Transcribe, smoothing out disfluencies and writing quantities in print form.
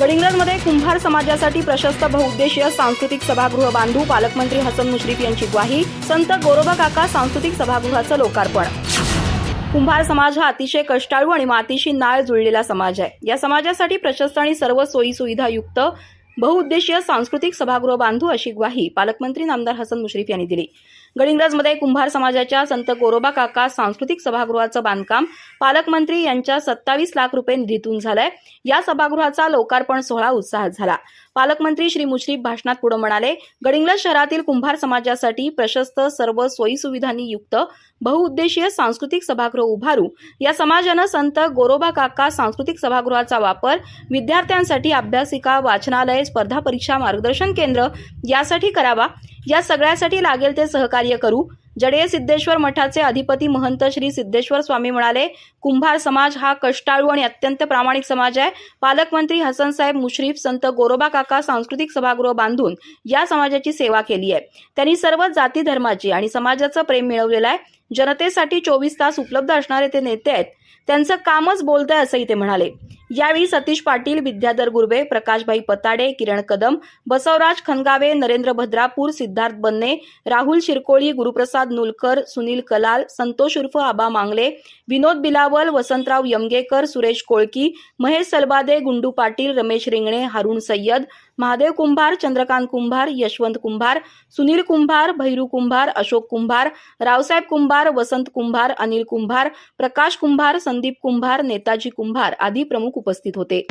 गडिंग्लजमध्ये कुंभार समाजासाठी प्रशस्त बहुउद्देशीय सांस्कृतिक सभागृह बांधू पालकमंत्री हसन मुश्रीफ यांची ग्वाही. संत गोरोबा काका सांस्कृतिक सभागृहाचं लोकार्पण. कुंभार समाज हा अतिशय कष्टाळू आणि मातीशी नाळ जुळलेला समाज आहे. या समाजासाठी प्रशस्त आणि सर्व सोयी सुविधा युक्त बहुउद्देशीय सांस्कृतिक सभागृह बांधू अशी ग्वाही पालकमंत्री नामदार हसन मुश्रीफ यांनी दिली. गडिंग्लजमध्ये कुंभार समाजाच्या संत गोरोबा काका सांस्कृतिक सभागृहाचं बांधकाम पालकमंत्री यांच्या 27 लाख रुपये निधीतून झालंय. या सभागृहाचा लोकार्पण सोहळा उत्साहात झाला. पालकमंत्री श्री मुश्रीफ भाषणात पुढे म्हणाले, गडिंग्लज शहरातील कुंभार समाजासाठी प्रशस्त सर्व सोयी सुविधांनी युक्त बहुउद्देशीय सांस्कृतिक सभागृह उभारू. या समाजानं संत गोरोबा काका सांस्कृतिक सभागृहाचा वापर विद्यार्थ्यांसाठी अभ्यासिका, वाचनालय, स्पर्धा परीक्षा मार्गदर्शन केंद्र यासाठी करावा. या सगळ्यासाठी लागेल ते सहकार्य करू. जडे सिद्धेश्वर मठाचे अधिपती महंत श्री सिद्धेश्वर स्वामी म्हणाले, कुंभार समाज हा कष्टाळू आणि अत्यंत प्रामाणिक समाज आहे. पालकमंत्री हसन साहेब मुश्रीफ संत गोरोबा काका सांस्कृतिक सभागृह बांधून या समाजाची सेवा केली आहे. त्यांनी सर्व जाती धर्माची आणि समाजाचं प्रेम मिळवलेलं आहे. जनतेसाठी 24 तास उपलब्ध असणारे ते नेते आहेत. त्यांचं कामच बोलतंय असंही ते म्हणाले. यावेळी सतीश पाटील, विद्याधर गुरबे, प्रकाशभाई पताडे, किरण कदम, बसवराज खनगावे, नरेंद्र भद्रापूर, सिद्धार्थ बन्ने, राहुल शिरकोळी, गुरुप्रसाद नुलकर, सुनील कलाल, संतोष उर्फ आबा मांगले, विनोद बिलावल, वसंतराव यमगेकर, सुरेश कोळकी, महेश सलबादे, गुंडू पाटील, रमेश रिंगणे, हारून सय्यद, महादेव कुंभार, चंद्रकांत कुंभार, यशवंत कुंभार, सुनील कुंभार, भैरू कुंभार, अशोक कुंभार, रावसाहेब कुंभार, वसंत कुंभार, अनिल कुंभार, प्रकाश कुंभार, संदीप कुंभार, नेताजी कुंभार आदी प्रमुख उपस्थित होते.